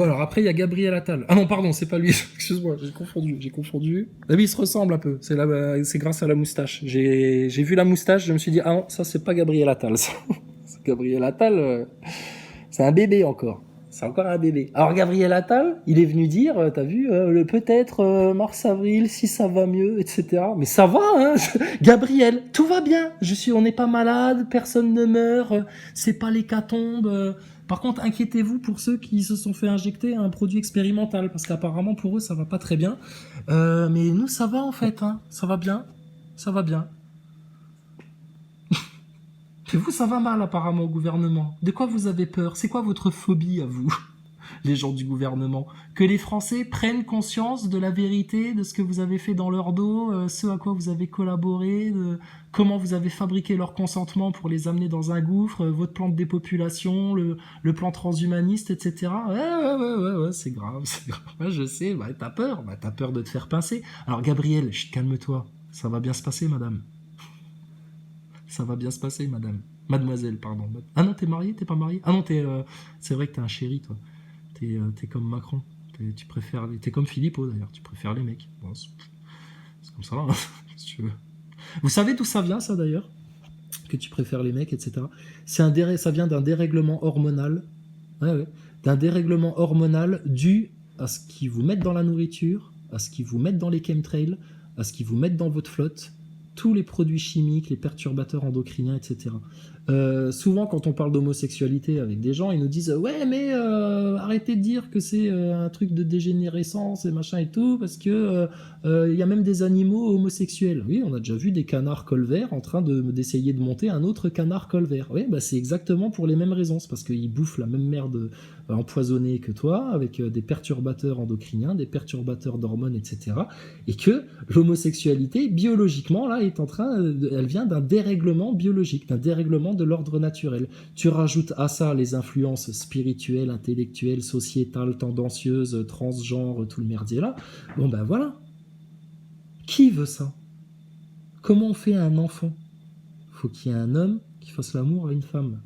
Bon, alors après, il y a Gabriel Attal. Ah non, pardon, c'est pas lui. Excuse-moi, j'ai confondu. Ah oui, il se ressemble un peu. C'est grâce à la moustache. J'ai vu la moustache, je me suis dit, ah non, ça, c'est pas Gabriel Attal. Ça. Gabriel Attal, c'est un bébé encore. C'est encore un bébé. Alors, Gabriel Attal, il est venu dire, t'as vu, peut-être mars-avril, si ça va mieux, etc. Mais ça va, hein. Gabriel, tout va bien. On n'est pas malade, personne ne meurt, c'est pas l'hécatombe. Par contre, inquiétez-vous pour ceux qui se sont fait injecter un produit expérimental, parce qu'apparemment pour eux ça va pas très bien. Mais nous ça va en fait, hein. Ça va bien, ça va bien. Et vous ça va mal apparemment au gouvernement. De quoi vous avez peur? C'est quoi votre phobie à vous, les gens du gouvernement? Que les Français prennent conscience de la vérité, de ce que vous avez fait dans leur dos, ce à quoi vous avez collaboré, de comment vous avez fabriqué leur consentement pour les amener dans un gouffre, votre plan de dépopulation, le plan transhumaniste, etc. Ouais, c'est grave, c'est grave. Ouais, je sais, t'as peur de te faire pincer. Alors Gabriel, calme-toi, ça va bien se passer, madame. Ça va bien se passer, madame. Mademoiselle, pardon. Ah non, t'es mariée, t'es pas mariée? Ah non, c'est vrai que t'es un chéri, toi. T'es comme Macron. T'es comme Philippot d'ailleurs. Tu préfères les mecs. Bon, c'est comme ça, hein, si tu veux. Vous savez d'où ça vient, ça d'ailleurs? Que tu préfères les mecs, etc. Ça vient d'un dérèglement hormonal. Ouais. D'un dérèglement hormonal dû à ce qu'ils vous mettent dans la nourriture, à ce qu'ils vous mettent dans les chemtrails, à ce qu'ils vous mettent dans votre flotte, tous les produits chimiques, les perturbateurs endocriniens, etc. Souvent, quand on parle d'homosexualité avec des gens, ils nous disent ouais, mais arrêtez de dire que c'est un truc de dégénérescence et machin et tout, parce que y a même des animaux homosexuels. Oui, on a déjà vu des canards colverts en train d'essayer de monter un autre canard colvert. Oui, c'est exactement pour les mêmes raisons. C'est parce qu'ils bouffent la même merde empoisonnée que toi, avec des perturbateurs endocriniens, des perturbateurs d'hormones, etc. Et que l'homosexualité, biologiquement, là, elle vient d'un dérèglement biologique, d'un dérèglement de l'ordre naturel. Tu rajoutes à ça les influences spirituelles, intellectuelles, sociétales, tendancieuses, transgenres, tout le merdier là. Bon ben voilà. Qui veut ça? Comment on fait un enfant? Faut qu'il y ait un homme qui fasse l'amour à une femme.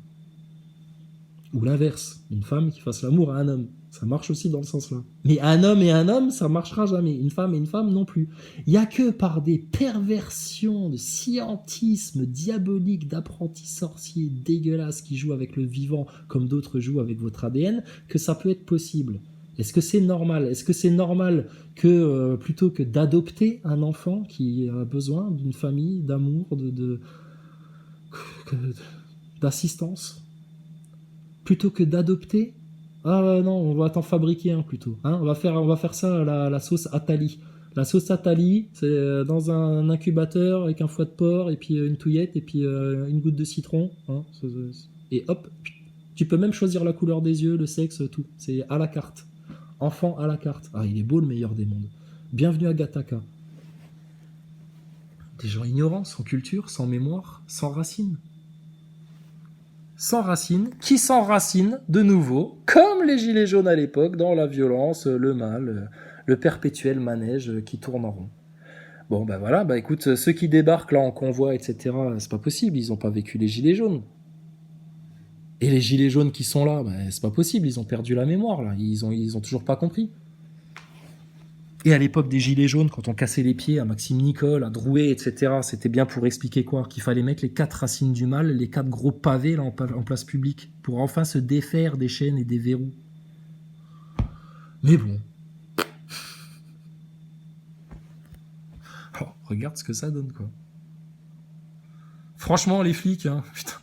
Ou l'inverse, une femme qui fasse l'amour à un homme. Ça marche aussi dans le sens-là. Mais un homme et un homme, ça marchera jamais. Une femme et une femme non plus. Il n'y a que par des perversions de scientisme diabolique, d'apprentis sorciers dégueulasses qui jouent avec le vivant comme d'autres jouent avec votre ADN que ça peut être possible. Est-ce que c'est normal? Est-ce que c'est normal que plutôt que d'adopter un enfant qui a besoin d'une famille, d'amour, d'assistance, plutôt que d'adopter, ah non, on va t'en fabriquer un plutôt. Hein, on va faire ça à la sauce Atali. La sauce Atali, c'est dans un incubateur avec un foie de porc et puis une touillette et puis une goutte de citron. Hein, et hop, tu peux même choisir la couleur des yeux, le sexe, tout. C'est à la carte. Enfant à la carte. Ah, il est beau le meilleur des mondes. Bienvenue à Gattaca. Des gens ignorants, sans culture, sans mémoire, sans racines. Sans racines, qui s'enracinent de nouveau, comme les gilets jaunes à l'époque, dans la violence, le mal, le perpétuel manège qui tourne en rond. Bon, ben voilà, bah écoute, ceux qui débarquent là en convoi, etc., c'est pas possible, ils ont pas vécu les gilets jaunes. Et les gilets jaunes qui sont là, c'est pas possible, ils ont perdu la mémoire, là, ils ont toujours pas compris. Et à l'époque des gilets jaunes, quand on cassait les pieds à Maxime Nicole, à Drouet, etc., c'était bien pour expliquer quoi? Qu'il fallait mettre les 4 racines du mal, les 4 gros pavés là, en place publique, pour enfin se défaire des chaînes et des verrous. Mais bon. Oh, regarde ce que ça donne, quoi. Franchement, les flics, hein, putain.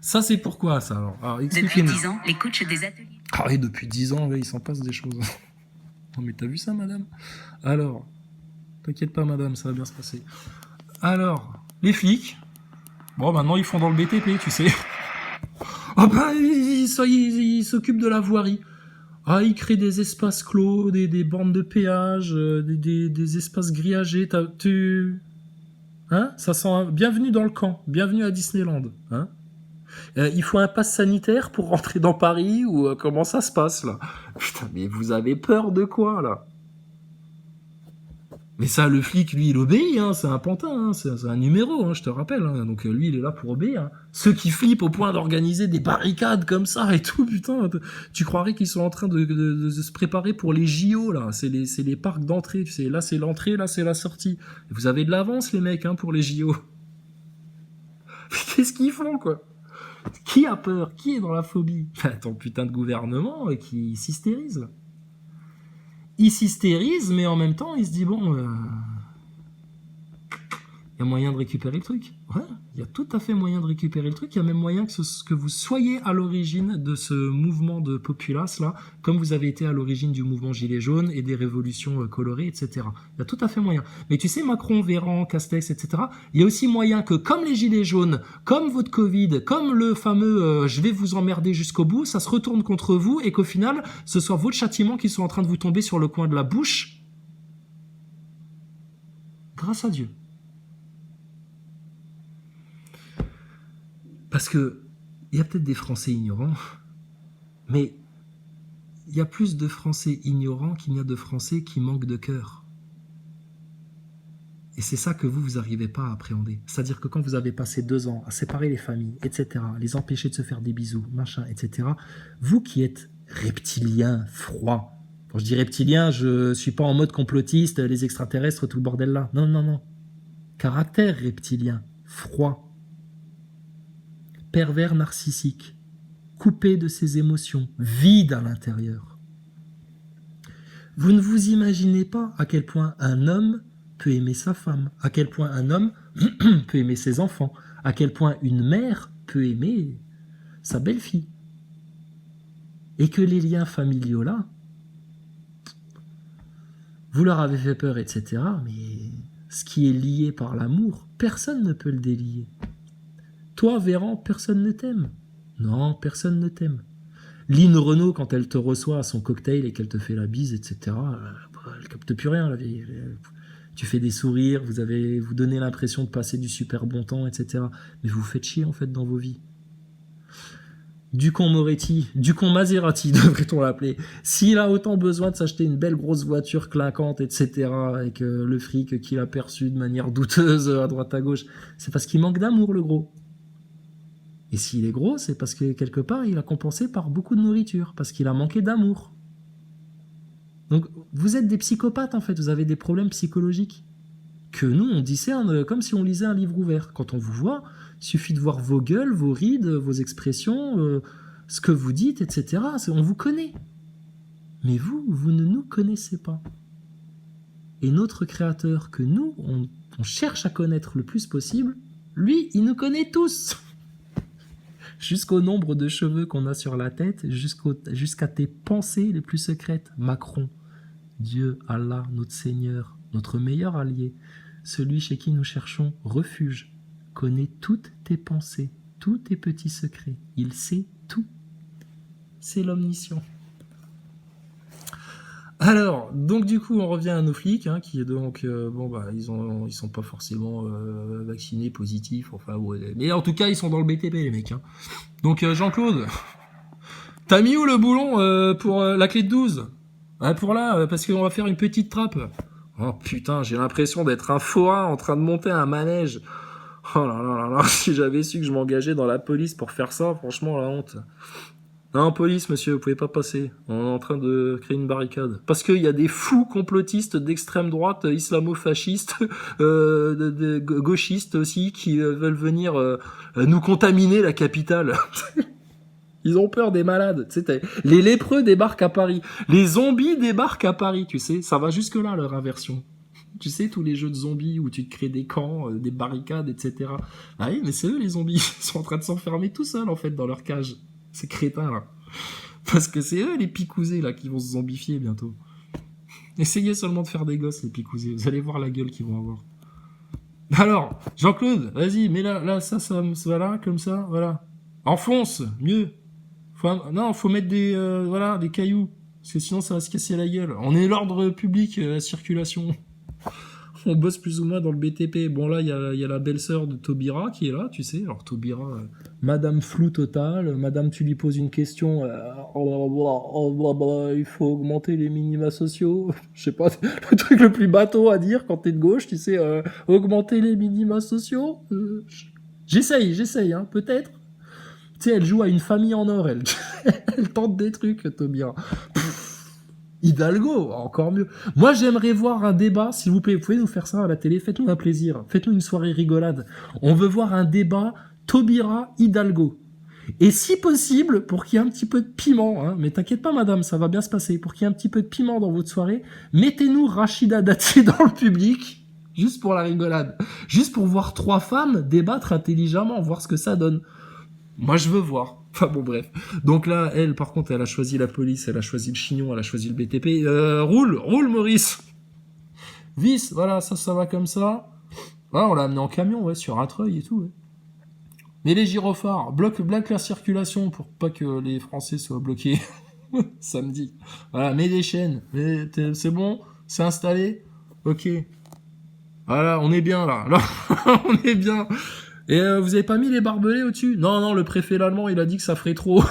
Ça, c'est pourquoi, ça, alors Depuis 10 ans, les coachs des ateliers... Ah oui, depuis 10 ans, ouais, il s'en passe des choses. Non mais t'as vu ça, madame? Alors, t'inquiète pas, madame, ça va bien se passer. Alors, les flics, bon, maintenant ils font dans le BTP, tu sais. Ah ben, ils s'occupent de la voirie. Ah, ils créent des espaces clos, des bornes de péage, des espaces grillagés. Hein? Ça sent... Bienvenue dans le camp, bienvenue à Disneyland. Hein? Il faut un pass sanitaire pour rentrer dans Paris ou comment ça se passe là? Putain, mais vous avez peur de quoi là? Mais ça, le flic, lui, il obéit, hein, c'est un pantin, hein, c'est un numéro, hein, je te rappelle. Hein, donc lui, il est là pour obéir. Hein. Ceux qui flippent au point d'organiser des barricades comme ça et tout, putain, tu croirais qu'ils sont en train de se préparer pour les JO, là. C'est les parcs d'entrée, tu sais. Là, c'est l'entrée, là, c'est la sortie. Et vous avez de l'avance, les mecs, hein, pour les JO. Mais qu'est-ce qu'ils font, quoi? Qui a peur? Qui est dans la phobie? Ton putain de gouvernement qui s'hystérise. Il s'hystérise, mais en même temps, il se dit, bon, il y a moyen de récupérer le truc. Ouais, il y a tout à fait moyen de récupérer le truc. Il y a même moyen que vous soyez à l'origine de ce mouvement de populace, là, comme vous avez été à l'origine du mouvement Gilets jaunes et des révolutions colorées, etc. Il y a tout à fait moyen. Mais tu sais, Macron, Véran, Castex, etc., il y a aussi moyen que, comme les Gilets jaunes, comme votre Covid, comme le fameux je vais vous emmerder jusqu'au bout, ça se retourne contre vous et qu'au final, ce soit votre châtiment qui soit en train de vous tomber sur le coin de la bouche. Grâce à Dieu. Parce que il y a peut-être des Français ignorants, mais il y a plus de Français ignorants qu'il n'y a de Français qui manquent de cœur. Et c'est ça que vous n'arrivez pas à appréhender. C'est-à-dire que quand vous avez passé 2 ans à séparer les familles, etc., les empêcher de se faire des bisous, machin, etc., vous qui êtes reptilien, froid, quand je dis reptilien, je suis pas en mode complotiste, les extraterrestres, tout le bordel là. Non, non, non. Caractère reptilien, froid, pervers narcissique, coupé de ses émotions, vide à l'intérieur. Vous ne vous imaginez pas à quel point un homme peut aimer sa femme, à quel point un homme peut aimer ses enfants, à quel point une mère peut aimer sa belle-fille. Et que les liens familiaux là, vous leur avez fait peur, etc., mais ce qui est lié par l'amour, personne ne peut le délier. Toi, Véran, personne ne t'aime. Non, personne ne t'aime. Lynn Renaud, quand elle te reçoit à son cocktail et qu'elle te fait la bise, etc., elle capte plus rien, la vieille. Tu fais des sourires, vous donnez l'impression de passer du super bon temps, etc. Mais vous faites chier, en fait, dans vos vies. Ducon Moretti, Ducon Maserati, devrait-on l'appeler. S'il a autant besoin de s'acheter une belle grosse voiture clinquante, etc., avec le fric qu'il a perçu de manière douteuse à droite à gauche, c'est parce qu'il manque d'amour, le gros. Et s'il est gros, c'est parce que quelque part, il a compensé par beaucoup de nourriture, parce qu'il a manqué d'amour. Donc, vous êtes des psychopathes, en fait, vous avez des problèmes psychologiques que nous, on discerne comme si on lisait un livre ouvert. Quand on vous voit, il suffit de voir vos gueules, vos rides, vos expressions, ce que vous dites, etc. On vous connaît. Mais vous ne nous connaissez pas. Et notre créateur, que nous, on cherche à connaître le plus possible, lui, il nous connaît tous. Jusqu'au nombre de cheveux qu'on a sur la tête, jusqu'à tes pensées les plus secrètes. Macron, Dieu, Allah, notre Seigneur, notre meilleur allié, celui chez qui nous cherchons refuge, connaît toutes tes pensées, tous tes petits secrets. Il sait tout. C'est l'omniscient. Alors, donc du coup, on revient à nos flics, hein, qui est donc, ils sont pas forcément vaccinés, positifs, enfin, ouais, mais en tout cas, ils sont dans le BTP, les mecs. Hein. Donc, Jean-Claude, t'as mis où le boulon pour la clé de 12 pour là, parce qu'on va faire une petite trappe. Oh putain, j'ai l'impression d'être un forain en train de monter un manège. Oh là là là là, si j'avais su que je m'engageais dans la police pour faire ça, franchement, la honte. Non, police, monsieur, vous pouvez pas passer. On est en train de créer une barricade. Parce qu'il y a des fous complotistes d'extrême droite, islamo-fascistes, gauchistes aussi, qui veulent venir nous contaminer la capitale. Ils ont peur des malades. Tu sais, les lépreux débarquent à Paris. Les zombies débarquent à Paris, tu sais. Ça va jusque-là, leur inversion. Tu sais, tous les jeux de zombies où tu te crées des camps, des barricades, etc. Ah oui, mais c'est eux, les zombies. Ils sont en train de s'enfermer tout seuls, en fait, dans leur cage. Ces crétins là. Parce que c'est eux les picousés là qui vont se zombifier bientôt. Essayez seulement de faire des gosses les picousés, vous allez voir la gueule qu'ils vont avoir. Alors, Jean-Claude, vas-y, mets là ça voilà, comme ça, voilà. Enfonce, mieux. Faut mettre des cailloux, parce que sinon ça va se casser la gueule. On est l'ordre public, la circulation. on bosse plus ou moins dans le BTP. Bon, là, il y a la belle-sœur de Taubira qui est là, tu sais. Alors, Taubira, Madame flou totale. Madame, tu lui poses une question. Il faut augmenter les minima sociaux. Je sais pas, le truc le plus bateau à dire quand t'es de gauche, tu sais. Augmenter les minima sociaux. J'essaye, hein, peut-être. Tu sais, elle joue à une famille en or, elle. Elle tente des trucs, Taubira. Hidalgo, encore mieux. Moi, j'aimerais voir un débat, s'il vous plaît. Vous pouvez nous faire ça à la télé. Faites-nous un plaisir. Faites-nous une soirée rigolade. On veut voir un débat Taubira-Hidalgo. Et si possible, pour qu'il y ait un petit peu de piment, hein, mais t'inquiète pas, madame, ça va bien se passer. Pour qu'il y ait un petit peu de piment dans votre soirée, mettez-nous Rachida Dati dans le public. Juste pour la rigolade. Juste pour voir 3 femmes débattre intelligemment, voir ce que ça donne. Moi, je veux voir. Enfin bon, bref. Donc là, elle, par contre, elle a choisi la police, elle a choisi le chignon, elle a choisi le BTP. Roule, Maurice. Vis, voilà, ça va comme ça. Voilà, on l'a amené en camion, ouais, sur un treuil et tout. Ouais. Mais les gyrophares, bloque la circulation pour pas que les Français soient bloqués samedi. Voilà, mets des chaînes. C'est bon, c'est installé. Ok. Voilà, on est bien là. Là, on est bien. Et vous avez pas mis les barbelés au-dessus? Non, le préfet allemand, il a dit que ça ferait trop.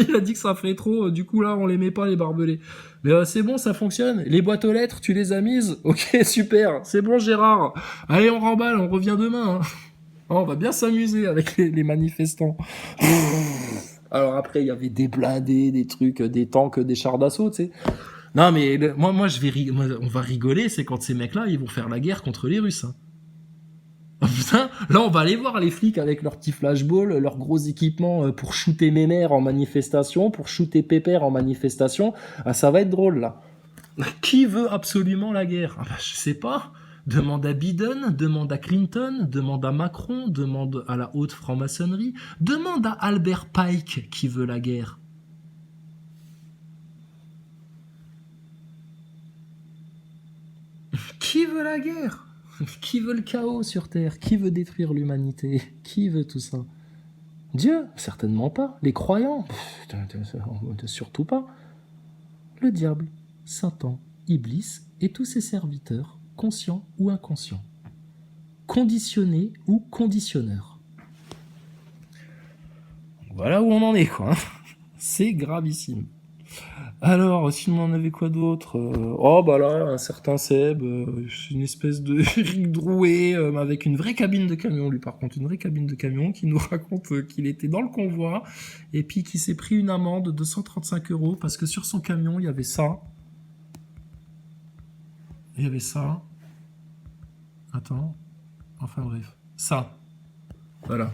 Il a dit que ça ferait trop. Du coup, là, on les met pas, les barbelés. Mais c'est bon, ça fonctionne. Les boîtes aux lettres, tu les as mises? Ok, super. C'est bon, Gérard. Allez, on remballe, on revient demain. Hein. Oh, on va bien s'amuser avec les manifestants. Alors après, il y avait des blindés, des trucs, des tanks, des chars d'assaut, tu sais. Non, mais moi, on va rigoler, c'est quand ces mecs-là, ils vont faire la guerre contre les Russes. Hein. Oh putain, là on va aller voir les flics avec leurs petits flashballs, leurs gros équipements pour shooter Mémère en manifestation, pour shooter Pépère en manifestation. Ah, ça va être drôle là. Qui veut absolument la guerre? Je sais pas. Demande à Biden, demande à Clinton, demande à Macron, demande à la haute franc-maçonnerie, demande à Albert Pike qui veut la guerre. Qui veut la guerre? Qui veut le chaos sur Terre? Qui veut détruire l'humanité? Qui veut tout ça? Dieu? Certainement pas. Les croyants? Surtout pas. Le diable, Satan, Iblis et tous ses serviteurs, conscients ou inconscients. Conditionnés ou conditionneurs. Voilà où on en est, quoi. C'est gravissime. Alors, sinon on avait quoi d'autre? Oh bah là, un certain Seb, une espèce de Eric Drouet, avec une vraie cabine de camion, lui par contre, une vraie cabine de camion, qui nous raconte qu'il était dans le convoi, et puis qu'il s'est pris une amende de 135 € parce que sur son camion, il y avait ça. Il y avait ça. Attends. Enfin bref. Ça. Voilà.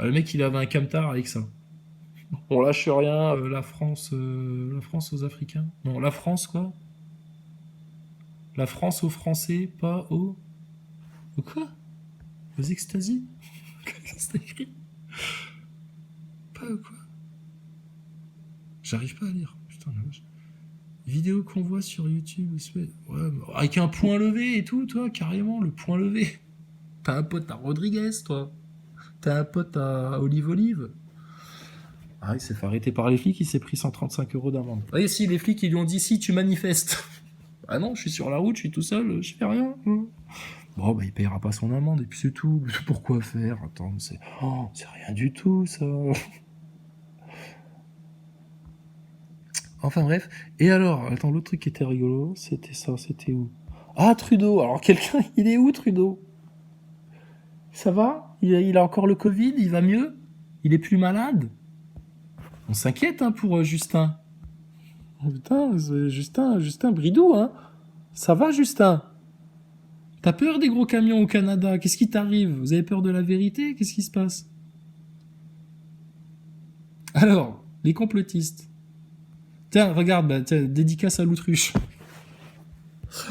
Le mec, il avait un camtar avec ça. On lâche rien, la France aux Africains. Non, la France quoi? La France aux Français, pas aux... Aux quoi? Aux extasies? Qu'est-ce que c'est écrit? Pas aux quoi? J'arrive pas à lire. Putain, la vache. Vidéo qu'on voit sur YouTube. Ouais, avec un point levé et tout, toi, carrément, le point levé. T'as un pote à Rodriguez, toi. T'as un pote à Olive. Ah, il s'est fait arrêter par les flics, il s'est pris 135 € d'amende. Et si, les flics, ils lui ont dit, si, tu manifestes. Ah non, je suis sur la route, je suis tout seul, je fais rien. Bon, bah, il payera pas son amende, et puis c'est tout. Pourquoi faire? Attends, c'est rien du tout, ça. Enfin, bref. Et alors, attends, l'autre truc qui était rigolo, c'était ça, c'était où? Ah, Trudeau. Alors, quelqu'un, il est où, Trudeau? Ça va? Il a encore le Covid, il va mieux? Il est plus malade? On s'inquiète hein, pour Justin. Oh, putain, Justin Bridou, hein. Ça va, Justin? T'as peur des gros camions au Canada? Qu'est-ce qui t'arrive? Vous avez peur de la vérité? Qu'est-ce qui se passe? Alors, les complotistes. Tiens, regarde, dédicace à l'autruche.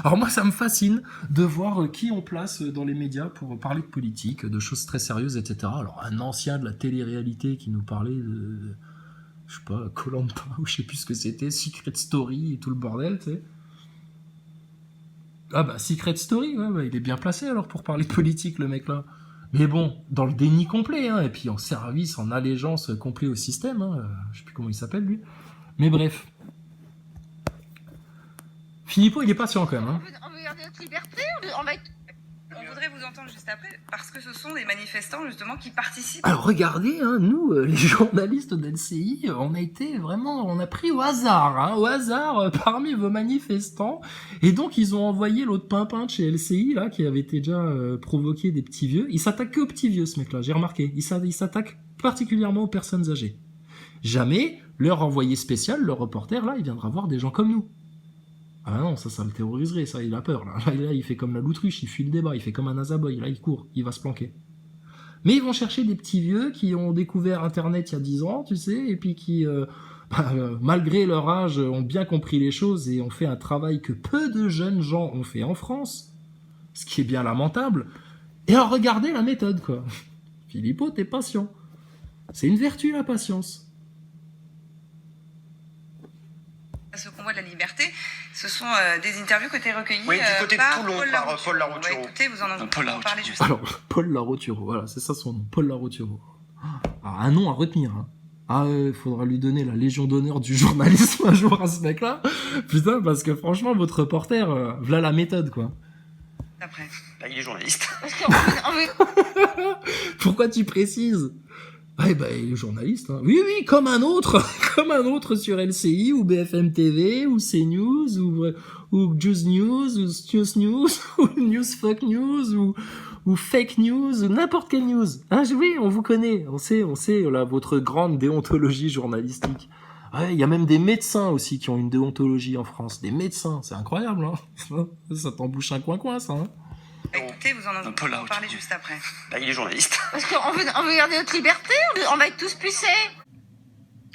Alors moi, ça me fascine de voir qui on place dans les médias pour parler de politique, de choses très sérieuses, etc. Alors, un ancien de la télé-réalité qui nous parlait de... je sais pas, Koh-Lanta, ou je sais plus ce que c'était, Secret Story et tout le bordel, tu sais. Ah bah, Secret Story, ouais, bah, il est bien placé alors pour parler de politique, le mec là. Mais bon, dans le déni complet, hein, et puis en service, en allégeance complet au système, hein, je sais plus comment il s'appelle lui. Mais bref. Philippot, il est patient quand même. Hein. notre liberté, on va être... On voudrait vous entendre juste après, parce que ce sont des manifestants justement qui participent. Alors regardez, hein, nous, les journalistes d'LCI, on a pris au hasard, parmi vos manifestants, et donc ils ont envoyé l'autre pimpin de chez LCI, là, qui avait été déjà provoqué des petits vieux. Il s'attaque que aux petits vieux, ce mec-là, j'ai remarqué. Il s'attaque particulièrement aux personnes âgées. Jamais leur envoyé spécial, leur reporter, là, il viendra voir des gens comme nous. Ah non, ça le terroriserait, ça, il a peur, là. Là, il fait comme la loutruche, il fuit le débat, il fait comme un azaboy, là, il court, il va se planquer. Mais ils vont chercher des petits vieux qui ont découvert Internet il y a 10 ans, tu sais, et puis qui, malgré leur âge, ont bien compris les choses et ont fait un travail que peu de jeunes gens ont fait en France, ce qui est bien lamentable. Et alors, regardez la méthode, quoi. Philippot, t'es patient. C'est une vertu, la patience. Ce convoi de la liberté, ce sont des interviews qui ont été recueillies Oui, du côté de par Toulon, Paul Larouturou. Écoutez, vous en parlez juste. Alors, Paul Larouturou, voilà, c'est ça son nom, Paul Larouturou. Alors, un nom à retenir, hein. Ah, faudra lui donner la Légion d'honneur du journalisme un jour à ce mec-là. Putain, parce que franchement, votre reporter, voilà la méthode, quoi. Après. Là, il est journaliste. Parce qu'on veut... Pourquoi tu précises? Ah, bah, il est journaliste, hein. Oui, comme un autre sur LCI, ou BFM TV, ou CNews, ou Juice News, ou Stu's News, ou Newsfuck News, ou Fake News, ou n'importe quelle news. Ah, oui, on vous connaît, on sait, là, votre grande déontologie journalistique. Ouais, il y a même des médecins aussi qui ont une déontologie en France. Des médecins, c'est incroyable, hein. Ça t'embouche un coin, ça, hein. Écoutez, vous en parlez juste après. Là, il est journaliste. Parce qu'on veut garder notre liberté, on va être tous pucés.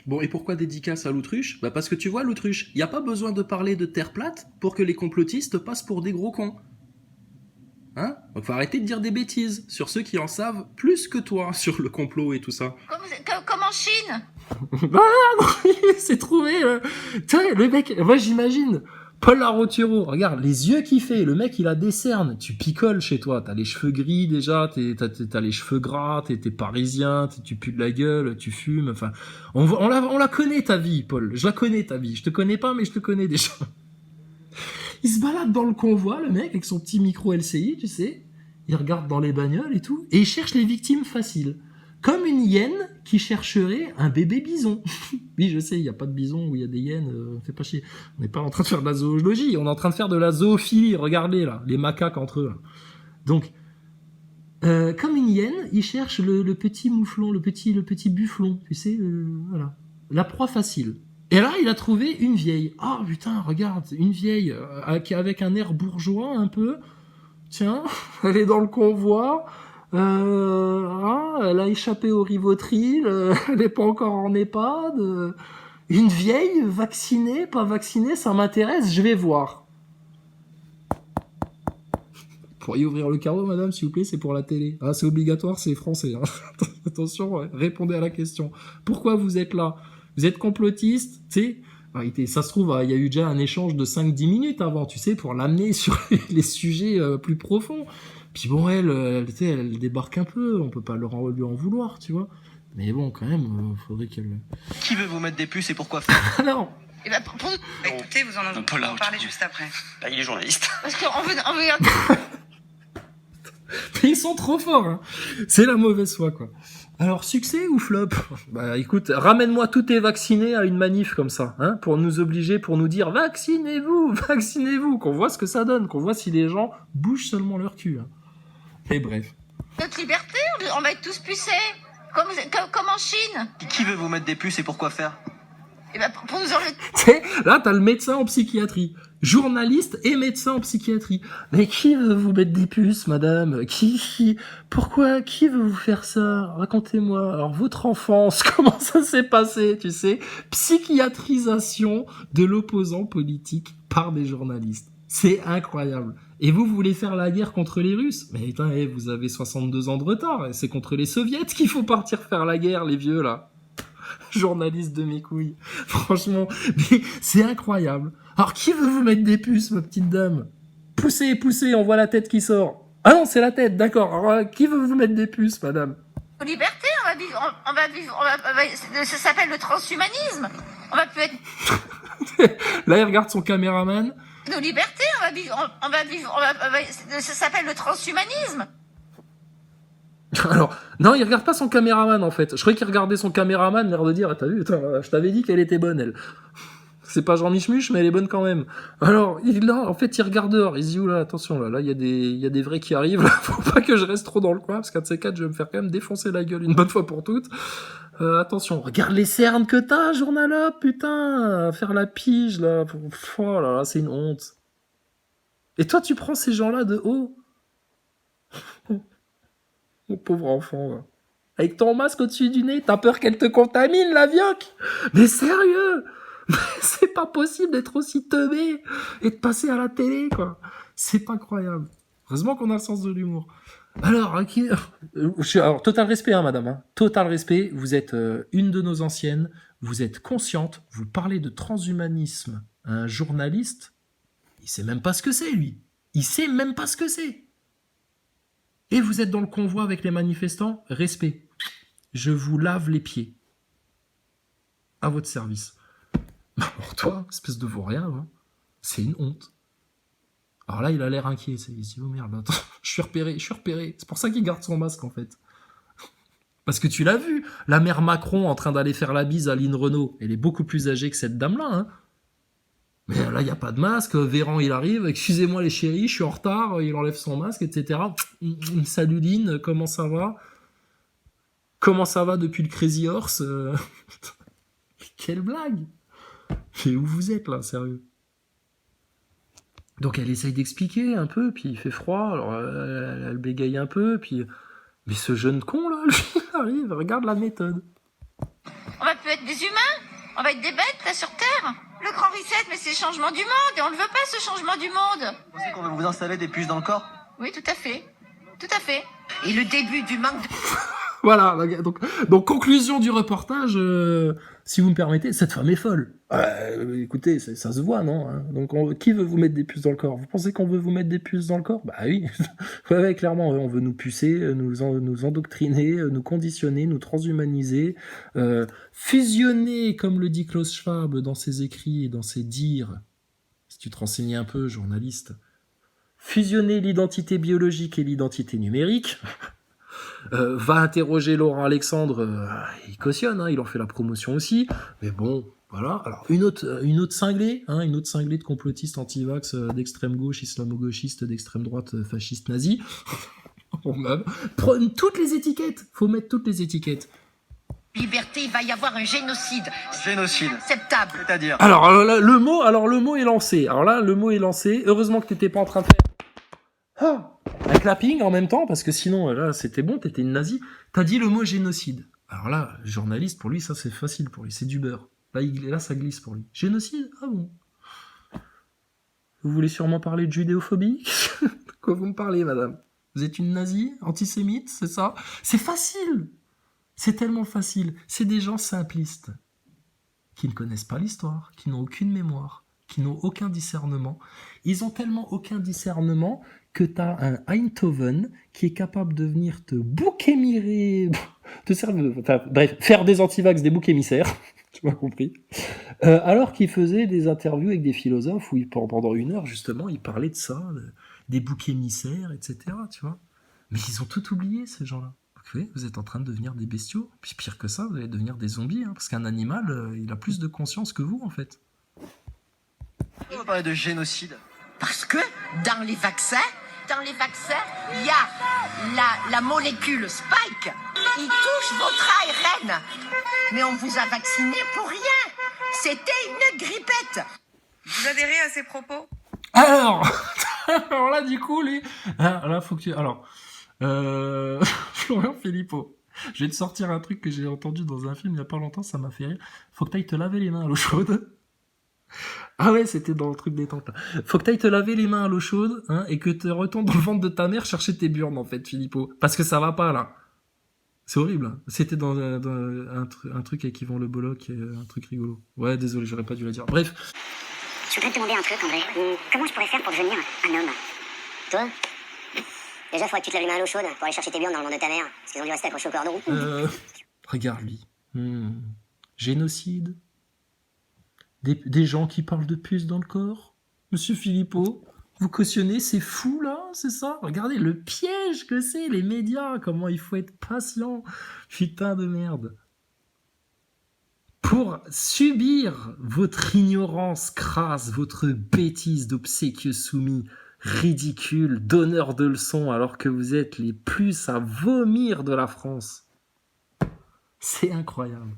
Bon, et pourquoi dédicace à l'autruche? Bah parce que tu vois, l'autruche, y a pas besoin de parler de terre plate pour que les complotistes passent pour des gros cons. Hein? Donc faut arrêter de dire des bêtises sur ceux qui en savent plus que toi sur le complot et tout ça. Comme en Chine. Ah non, c'est trouvé. Tiens, le mec, moi j'imagine... Paul Larouturou, regarde, les yeux qu'il fait, le mec il a des cernes, tu picoles chez toi, t'as les cheveux gris déjà, t'as les cheveux gras, t'es parisien, tu pues de la gueule, tu fumes, enfin, on la connaît ta vie, Paul, je la connais ta vie, je te connais pas mais je te connais déjà. Il se balade dans le convoi, le mec, avec son petit micro LCI, tu sais, il regarde dans les bagnoles et tout, et il cherche les victimes faciles. Comme une hyène qui chercherait un bébé bison. Oui, je sais, il n'y a pas de bison où il y a des hyènes, fais pas chier. On n'est pas en train de faire de la zoologie, on est en train de faire de la zoophilie, regardez là, les macaques entre eux. Là. Donc, comme une hyène, il cherche le petit mouflon, le petit bufflon, tu sais, voilà. La proie facile. Et là, il a trouvé une vieille. Ah putain, regarde, une vieille, avec un air bourgeois un peu. Tiens, elle est dans le convoi. Elle a échappé au Rivotril, elle n'est pas encore en EHPAD. Une vieille, vaccinée, pas vaccinée, ça m'intéresse, je vais voir. Pourriez ouvrir le carreau, madame, s'il vous plaît, c'est pour la télé. Ah, c'est obligatoire, c'est français. Hein. Attention, ouais, répondez à la question. Pourquoi vous êtes là? Vous êtes complotiste, tu sais? Ça se trouve, il y a eu déjà un échange de 5-10 minutes avant, tu sais, pour l'amener sur les sujets plus profonds. Puis bon, elle débarque un peu, on peut pas lui en vouloir, tu vois. Mais bon, quand même, faudrait qu'elle... Qui veut vous mettre des puces et pourquoi faire? Ah non. Et bah, Écoutez, vous en parlez juste après. Là, il est journaliste. parce qu'on veut garder... Mais ils sont trop forts, hein. C'est la mauvaise foi, quoi. Alors, succès ou flop? Bah écoute, ramène-moi tous tes vaccinés à une manif comme ça, hein, pour nous obliger, pour nous dire vaccinez-vous, qu'on voit ce que ça donne, qu'on voit si les gens bougent seulement leur cul. Hein. Et bref. Notre liberté, on va être tous pucés. Comme en Chine. Qui veut vous mettre des puces et pourquoi faire? Et bah, pour nous enlever... Tu sais, là, t'as le médecin en psychiatrie. Journaliste et médecin en psychiatrie. Mais qui veut vous mettre des puces, madame? Pourquoi? Qui veut vous faire ça? Racontez-moi. Alors, votre enfance, comment ça s'est passé, tu sais? Psychiatrisation de l'opposant politique par des journalistes. C'est incroyable. Et vous voulez faire la guerre contre les Russes? Mais putain, vous avez 62 ans de retard. C'est contre les Soviets qu'il faut partir faire la guerre, les vieux, là. Journaliste de mes couilles. Franchement, mais c'est incroyable. Alors, qui veut vous mettre des puces, ma petite dame? Poussez, on voit la tête qui sort. Ah non, c'est la tête, d'accord. Alors, qui veut vous mettre des puces, madame? Nos libertés, on va vivre, ça s'appelle le transhumanisme. On va plus être... Là, il regarde son caméraman. Nos libertés, Ça s'appelle le transhumanisme. Alors, non, il regarde pas son caméraman, en fait. Je croyais qu'il regardait son caméraman, l'air de dire, ah, t'as vu, attends, je t'avais dit qu'elle était bonne, elle. C'est pas Jean Michmuche, mais elle est bonne quand même. Alors, là, en fait, il regarde dehors. Il se dit, oula, attention, là, il y a des vrais qui arrivent. Là, faut pas que je reste trop dans le coin, parce qu'un de ces quatre, je vais me faire quand même défoncer la gueule une bonne fois pour toutes. Attention, regarde les cernes que t'as, journalope, putain, à faire la pige, là. Oh là là, c'est une honte. Et toi, tu prends ces gens-là de haut. Mon pauvre enfant, là. Avec ton masque au-dessus du nez, t'as peur qu'elle te contamine, la vioque? Mais sérieux? Mais c'est pas possible d'être aussi teubé et de passer à la télé, quoi. C'est incroyable. Heureusement qu'on a le sens de l'humour. Alors, alors total respect, hein, madame. Hein. Total respect. Vous êtes une de nos anciennes. Vous êtes consciente. Vous parlez de transhumanisme à un journaliste. Il sait même pas ce que c'est, lui. Il sait même pas ce que c'est. Et vous êtes dans le convoi avec les manifestants. Respect. Je vous lave les pieds. À votre service. Alors toi, espèce de vaurien, hein, c'est une honte. Alors là, il a l'air inquiet. Il se dit, oh merde, attends, je suis repéré. C'est pour ça qu'il garde son masque, en fait. Parce que tu l'as vu, la mère Macron en train d'aller faire la bise à Lynn Renault, elle est beaucoup plus âgée que cette dame-là. Hein. Mais là, il n'y a pas de masque. Véran, il arrive. Excusez-moi les chéris, je suis en retard. Il enlève son masque, etc. Salut Lynn, comment ça va? Comment ça va depuis le Crazy Horse? Quelle blague! Mais où vous êtes là, sérieux? Donc elle essaye d'expliquer un peu, puis il fait froid, alors elle bégaye un peu, puis... Mais ce jeune con là, lui, il arrive, regarde la méthode. On va plus être des humains. On va être des bêtes, là, sur Terre. Le grand reset, mais c'est le changement du monde, et on ne veut pas, ce changement du monde. Vous pensez qu'on va vous installer des puces dans le corps? Oui, tout à fait. Tout à fait. Et le début du manque de... Voilà, donc conclusion du reportage, si vous me permettez, cette femme est folle. Écoutez, ça se voit, non hein. Donc qui veut vous mettre des puces dans le corps? Vous pensez qu'on veut vous mettre des puces dans le corps? Bah oui, ouais, clairement, on veut nous pucer, nous endoctriner, nous conditionner, nous transhumaniser, fusionner, comme le dit Klaus Schwab dans ses écrits et dans ses dires, si tu te renseignais un peu, journaliste, fusionner l'identité biologique et l'identité numérique... va interroger Laurent Alexandre, il cautionne, hein, il en fait la promotion aussi, mais bon, voilà. Alors une autre cinglée, hein, une autre cinglée de complotistes anti-vax, d'extrême gauche, islamo-gauchiste, d'extrême droite, fasciste, nazi. Prenez toutes les étiquettes, faut mettre toutes les étiquettes. Liberté, il va y avoir un génocide. Génocide. Acceptable. C'est-à-dire? Alors le mot est lancé. Alors là, le mot est lancé. Heureusement que t'étais pas en train de faire un clapping en même temps, parce que sinon, là, c'était bon, t'étais une nazie. T'as dit le mot génocide. Alors là, journaliste, pour lui, ça, c'est facile pour lui, c'est du beurre. Là, ça glisse pour lui. Génocide? Ah bon? Vous voulez sûrement parler de judéophobie? De quoi vous me parlez, madame? Vous êtes une nazie? Antisémite? C'est ça? C'est facile! C'est tellement facile. C'est des gens simplistes, qui ne connaissent pas l'histoire, qui n'ont aucune mémoire, qui n'ont aucun discernement. Ils ont tellement aucun discernement que tu as un Eindhoven qui est capable de venir te bouc émirer, bref, faire des antivax des boucs émissaires, tu m'as compris, alors qu'il faisait des interviews avec des philosophes où pendant 1 heure, justement, il parlait de ça, des boucs émissaires, etc., tu vois. Mais ils ont tout oublié, ces gens-là. Vous êtes en train de devenir des bestiaux, puis pire que ça, vous allez devenir des zombies, hein, parce qu'un animal, il a plus de conscience que vous, en fait. On va parler de génocide. Parce que dans les vaccins, il y a la molécule Spike. Il touche votre ARN. Mais on vous a vacciné pour rien. C'était une grippette. Vous adhérez à ces propos? Alors là, du coup, lui... Là, faut que tu... Alors, Florian Philippot, je vais te sortir un truc que j'ai entendu dans un film il y a pas longtemps, ça m'a fait rire. Faut que t'ailles te laver les mains à l'eau chaude. Ah ouais, c'était dans le truc détente là. Faut que t'ailles te laver les mains à l'eau chaude, hein, et que tu retournes dans le ventre de ta mère chercher tes burnes, en fait, Philippot. Parce que ça va pas, là. C'est horrible, hein. C'était dans un truc avec Yvan Le Bolloc, un truc rigolo. Ouais, désolé, j'aurais pas dû la dire. Bref. Je voudrais te demander un truc, André. Comment je pourrais faire pour devenir un homme? Toi? Déjà, faudrait que tu te laves les mains à l'eau chaude pour aller chercher tes burnes dans le ventre de ta mère. Parce qu'ils ont dû rester accrochés au cordon. Regarde lui. Génocide. Des gens qui parlent de puces dans le corps. Monsieur Philippot. Vous cautionnez ces fous là, c'est ça? Regardez le piège que c'est, les médias, comment il faut être patient. Putain de merde. Pour subir votre ignorance crasse, votre bêtise d'obséquieux soumis, ridicule, donneur de leçons, alors que vous êtes les plus à vomir de la France. C'est incroyable.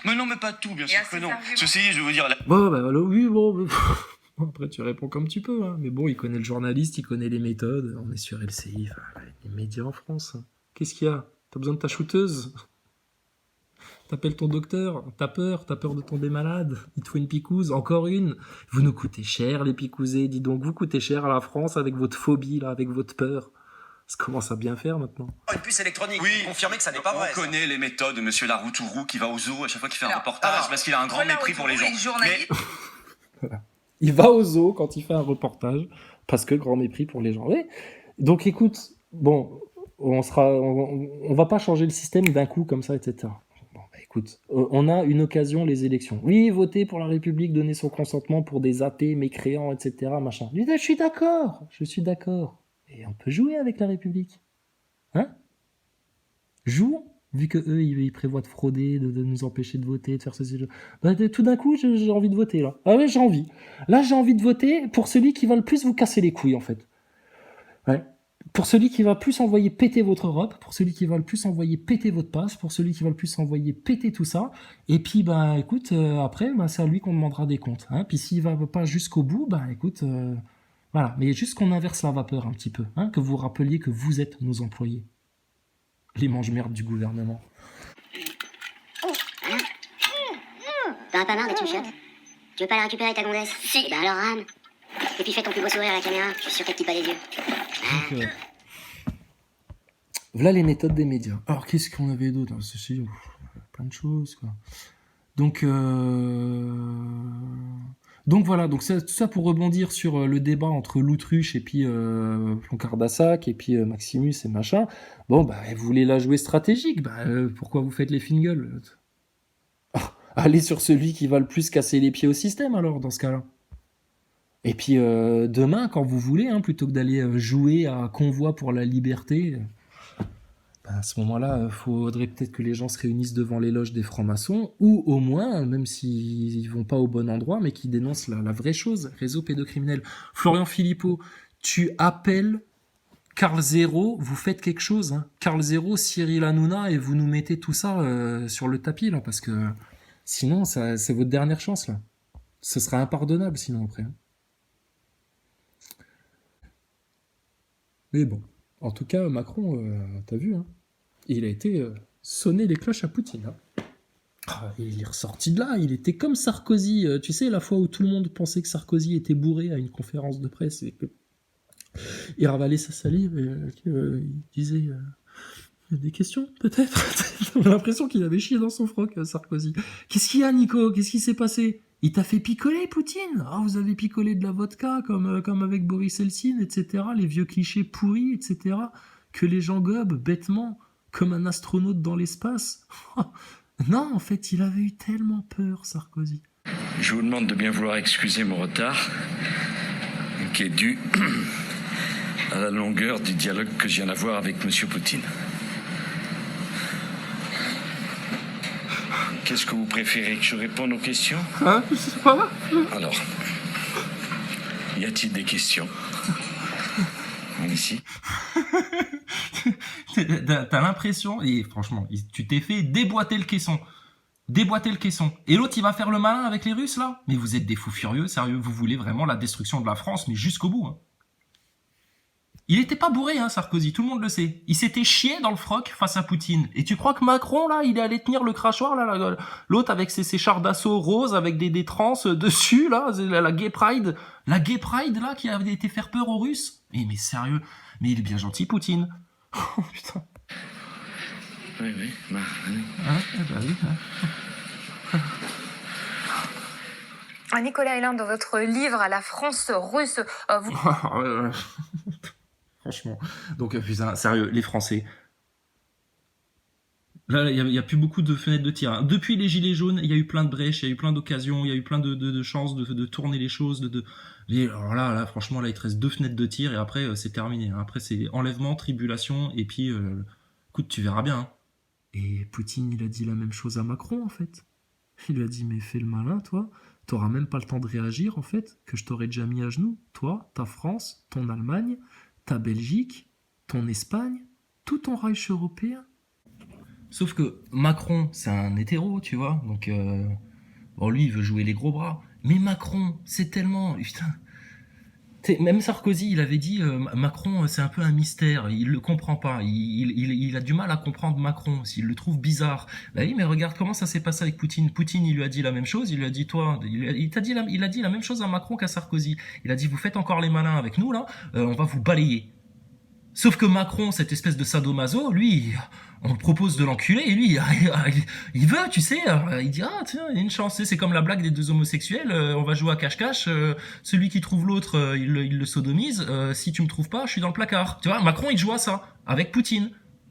Mais non, mais pas tout, bien Et sûr à que ces non. arguments. Ceci dit, je vais vous dire... Bon, bah alors, oui, bon. Après, tu réponds comme tu peux, hein. Mais bon, il connaît le journaliste, il connaît les méthodes. On est sur LCI, enfin, les médias en France. Qu'est-ce qu'il y a? T'as besoin de ta shooteuse? T'appelles ton docteur? T'as peur de tomber malade? Il te faut une picouse? Encore une? Vous nous coûtez cher, les picousés. Dis donc, vous coûtez cher à la France avec votre phobie, là, avec votre peur. Ça commence à bien faire maintenant. Une puce électronique, Oui. confirmez que ça n'est pas vrai. On connaît les méthodes de monsieur Laroutourou qui va au zoo à chaque fois qu'il fait un Alors, reportage parce qu'il a un grand mépris pour les gens. Journalistes, Il va au zoo quand il fait un reportage, parce que grand mépris pour les gens. Oui. Donc écoute, bon, on va pas changer le système d'un coup comme ça, etc. Bon, bah, écoute, on a une occasion, les élections. Oui, voter pour la République, donner son consentement pour des athées, mécréants, etc. Machin. Je suis d'accord. Et on peut jouer avec la République. Hein? Jouons. Vu que eux, ils prévoient de frauder, de nous empêcher de voter, de faire ceci. Bah, tout d'un coup, j'ai envie de voter, là. Ah ouais, j'ai envie. Là, j'ai envie de voter pour celui qui va le plus vous casser les couilles, en fait. Ouais. Pour celui qui va le plus envoyer péter votre Europe, pour celui qui va le plus envoyer péter votre passe, pour celui qui va le plus envoyer péter tout ça. Et puis, bah, écoute, après, bah, c'est à lui qu'on demandera des comptes. Hein. Puis s'il va pas jusqu'au bout, bah, écoute, voilà. Mais juste qu'on inverse la vapeur un petit peu. Hein, que vous rappeliez que vous êtes nos employés. Les mange-merdes du gouvernement. T'en as pas marre d'être une chiotte? Tu veux pas la récupérer ta gonzesse? Si. Bah alors rame. Et puis fais ton plus beau sourire à la caméra, je suis sûr qu'elle te pique pas les yeux. Donc, voilà les méthodes des médias. Alors qu'est-ce qu'on avait d'autre? Plein de choses, quoi. Donc voilà, donc tout ça pour rebondir sur le débat entre l'autruche et puis Cardassac et puis Maximus et machin. Bon, bah, vous voulez la jouer stratégique, bah, pourquoi vous faites les fingles? Allez sur celui qui va le plus casser les pieds au système, alors, dans ce cas-là. Et puis, demain, quand vous voulez, hein, plutôt que d'aller jouer à Convoi pour la liberté, à ce moment-là, il faudrait peut-être que les gens se réunissent devant les loges des francs-maçons, ou au moins, même s'ils ne vont pas au bon endroit, mais qui dénoncent la vraie chose, réseau pédocriminel. Florian Philippot, tu appelles Karl Zéro, vous faites quelque chose. Hein. Karl Zéro, Cyril Hanouna, et vous nous mettez tout ça sur le tapis, là, parce que sinon, c'est votre dernière chance, là. Ce sera impardonnable, sinon, après. Hein. Mais bon, en tout cas, Macron, t'as vu, hein, il a été sonner les cloches à Poutine. Hein. Il est ressorti de là, il était comme Sarkozy. Tu sais, la fois où tout le monde pensait que Sarkozy était bourré à une conférence de presse et que il ravalait sa salive et il disait il y a des questions, peut-être. J'ai l'impression qu'il avait chié dans son froc, Sarkozy. Qu'est-ce qu'il y a, Nico? Qu'est-ce qui s'est passé? Il t'a fait picoler, Poutine? Vous avez picolé de la vodka, comme avec Boris Eltsine, etc. Les vieux clichés pourris, etc. Que les gens gobent bêtement, comme un astronaute dans l'espace. Non, en fait, il avait eu tellement peur, Sarkozy. Je vous demande de bien vouloir excuser mon retard, qui est dû à la longueur du dialogue que je viens d'avoir avec M. Poutine. Qu'est-ce que vous préférez, que je réponde aux questions? Je sais pas. Alors, y a-t-il des questions? Ici. T'as l'impression, et franchement, tu t'es fait déboîter le caisson. Et l'autre, il va faire le malin avec les Russes, là? Mais vous êtes des fous furieux, sérieux, vous voulez vraiment la destruction de la France, mais jusqu'au bout. Hein. Il était pas bourré, hein, Sarkozy, tout le monde le sait. Il s'était chié dans le froc face à Poutine. Et tu crois que Macron, là, il est allé tenir le crachoir, là, l'autre avec ses chars d'assaut roses, avec des trans dessus, là, la Gay Pride. La Gay Pride, là, qui avait été faire peur aux Russes. Mais sérieux, mais il est bien gentil, Poutine. Oh, putain. Oui. Bah oui. Nicolas Hélin, dans votre livre « La France russe », vous... Franchement. Donc, putain, sérieux, les Français. Là, il y a plus beaucoup de fenêtres de tir. Hein. Depuis les gilets jaunes, il y a eu plein de brèches, il y a eu plein d'occasions, il y a eu plein de chances de tourner les choses. Alors là, franchement, là, il te reste 2 fenêtres de tir et après, c'est terminé. Hein. Après, c'est enlèvement, tribulation et puis, écoute, tu verras bien. Hein. Et Poutine, il a dit la même chose à Macron, en fait. Il lui a dit, mais fais le malin, toi. T'auras même pas le temps de réagir, en fait, que je t'aurais déjà mis à genoux. Toi, ta France, ton Allemagne, ta Belgique, ton Espagne, tout ton Reich européen. Sauf que Macron, c'est un hétéro, tu vois, donc bon, lui, il veut jouer les gros bras. Mais Macron, c'est tellement... Putain, même Sarkozy, il avait dit Macron, c'est un peu un mystère, il le comprend pas, il a du mal à comprendre Macron, s'il le trouve bizarre. Bah oui, mais regarde comment ça s'est passé avec Poutine. Poutine, il lui a dit la même chose, il lui a dit toi, il a dit la même chose à Macron qu'à Sarkozy. Il a dit vous faites encore les malins avec nous là, on va vous balayer. Sauf que Macron, cette espèce de sadomaso, lui, on le propose de l'enculer et lui, il veut, tu sais, il dit ah tiens, il y a une chance, c'est comme la blague des 2 homosexuels, on va jouer à cache-cache, celui qui trouve l'autre, il le sodomise, si tu me trouves pas, je suis dans le placard. Tu vois, Macron il joue à ça avec Poutine.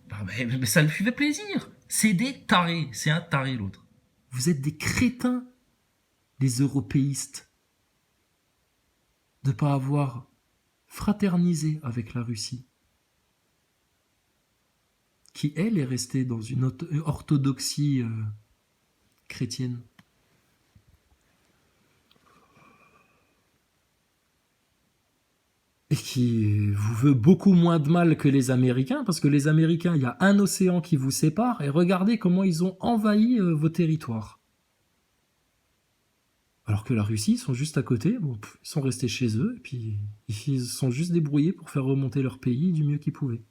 Bah, mais ça lui fait plaisir. C'est des tarés, c'est un taré l'autre. Vous êtes des crétins, les européistes, de pas avoir fraternisé avec la Russie, qui, elle, est restée dans une orthodoxie chrétienne. Et qui vous veut beaucoup moins de mal que les Américains, parce que les Américains, il y a un océan qui vous sépare, et regardez comment ils ont envahi vos territoires. Alors que la Russie, ils sont juste à côté, bon, ils sont restés chez eux, et puis ils se sont juste débrouillés pour faire remonter leur pays du mieux qu'ils pouvaient.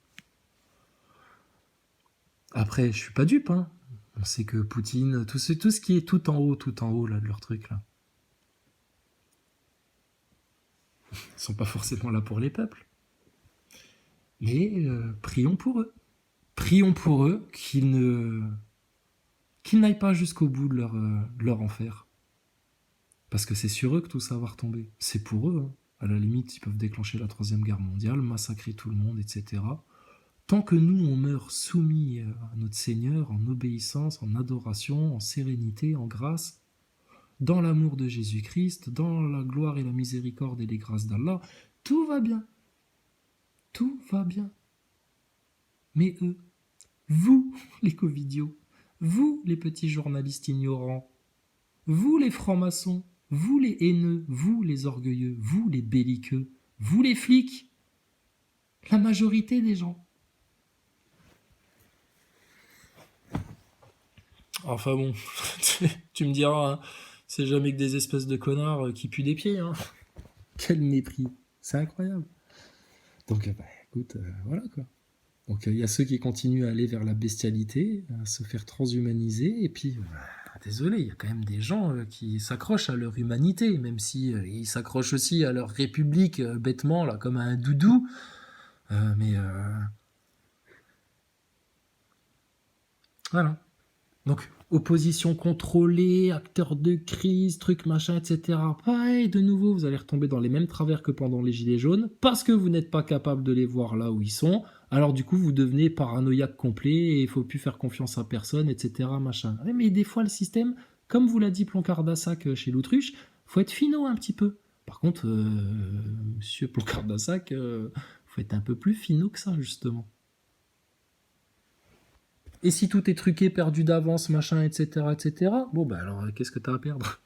Après, je suis pas dupe, hein. On sait que Poutine, tout ce qui est tout en haut là, de leur truc là. Ils sont pas forcément là pour les peuples. Mais prions pour eux. Prions pour eux qu'ils n'aillent pas jusqu'au bout de leur enfer. Parce que c'est sur eux que tout ça va retomber. C'est pour eux. Hein. À la limite, ils peuvent déclencher la 3e guerre mondiale, massacrer tout le monde, etc. Tant que nous, on meurt soumis à notre Seigneur, en obéissance, en adoration, en sérénité, en grâce, dans l'amour de Jésus-Christ, dans la gloire et la miséricorde et les grâces d'Allah, tout va bien. Tout va bien. Mais eux, vous, les covidios, vous, les petits journalistes ignorants, vous, les francs-maçons, vous, les haineux, vous, les orgueilleux, vous, les belliqueux, vous, les flics, la majorité des gens. Enfin bon, tu me diras, hein, c'est jamais que des espèces de connards qui puent des pieds. Hein. Quel mépris, c'est incroyable. Donc écoute, voilà quoi. Donc il y a ceux qui continuent à aller vers la bestialité, à se faire transhumaniser, et puis, désolé, il y a quand même des gens qui s'accrochent à leur humanité, même si ils s'accrochent aussi à leur république bêtement, là, comme à un doudou. Voilà. Donc, opposition contrôlée, acteurs de crise, truc machin, etc. Pareil, de nouveau, vous allez retomber dans les mêmes travers que pendant les Gilets jaunes, parce que vous n'êtes pas capable de les voir là où ils sont. Alors du coup, vous devenez paranoïaque complet, et il faut plus faire confiance à personne, etc. Machin. Mais des fois, le système, comme vous l'a dit Ploncard-Dassac chez l'Autruche, faut être finot un petit peu. Par contre, monsieur Ploncard-Dassac, faut être un peu plus finot que ça, justement. Et si tout est truqué, perdu d'avance, machin, etc., etc., bon, bah alors, qu'est-ce que t'as à perdre?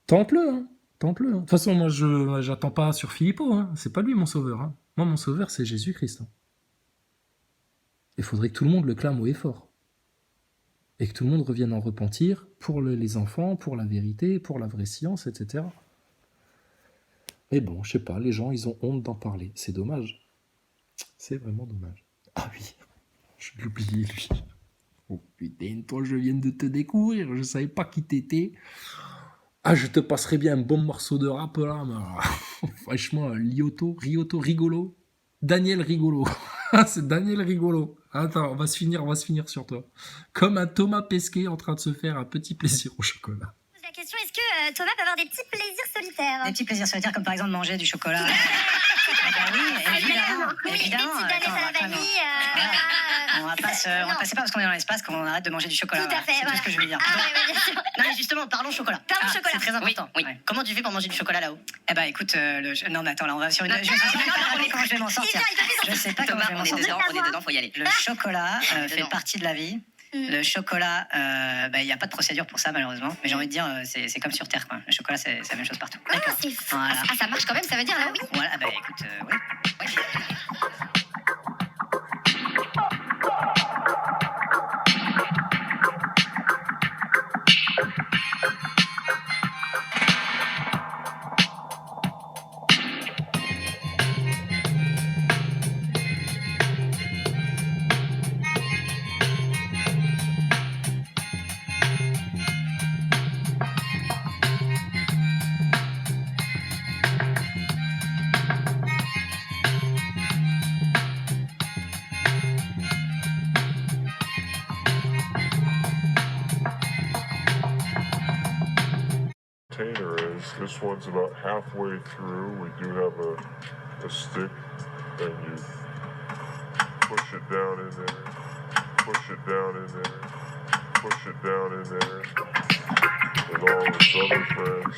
Tente-le, hein. Tente-le. Hein. De toute façon, moi, j'attends pas sur Philippot, hein. C'est pas lui, mon sauveur. Hein. Moi, mon sauveur, c'est Jésus-Christ. Hein. Il faudrait que tout le monde le clame haut et fort. Et que tout le monde revienne en repentir pour les enfants, pour la vérité, pour la vraie science, etc. Mais bon, je sais pas, les gens, ils ont honte d'en parler. C'est dommage. C'est vraiment dommage. Ah oui. Je l'ai oublié, lui. Oh putain, toi, je viens de te découvrir. Je savais pas qui t'étais. Ah, je te passerais bien un bon morceau de rap, là. Mais... franchement, Rioto, Rigolo. Daniel Rigolo. C'est Daniel Rigolo. Attends, on va se finir sur toi. Comme un Thomas Pesquet en train de se faire un petit plaisir au chocolat. La question, est-ce que Thomas peut avoir des petits plaisirs solitaires? Des petits plaisirs solitaires comme par exemple manger du chocolat. Oui, évidemment. Des petites galettes à la vanille. On va pas c'est pas parce qu'on est dans l'espace qu'on arrête de manger du chocolat. Tout à fait, C'est tout voilà. ce que je veux dire. Ah, ouais, bien sûr. Non mais justement, parlons chocolat. Parlons chocolat. C'est très important. Oui. Ouais. Comment tu fais pour manger du chocolat là-haut? Eh bah écoute, non mais attends, là on va sur une... Je sais même pas comment je vais m'en sortir. Je sais pas comment je vais m'en sortir. on est dedans, faut y aller. Le chocolat fait partie de la vie. Le chocolat, il n'y a pas de procédure pour ça malheureusement, mais j'ai envie de dire, c'est comme sur Terre quoi. Le chocolat c'est la même chose partout. Ah, c'est fou. Voilà. Ah, ça marche quand même, ça veut dire là, oui. Voilà, bah écoute, ouais. Container is this one's about halfway through. We do have a stick, and you push it down in there, push it down in there, push it down in there, and all its other friends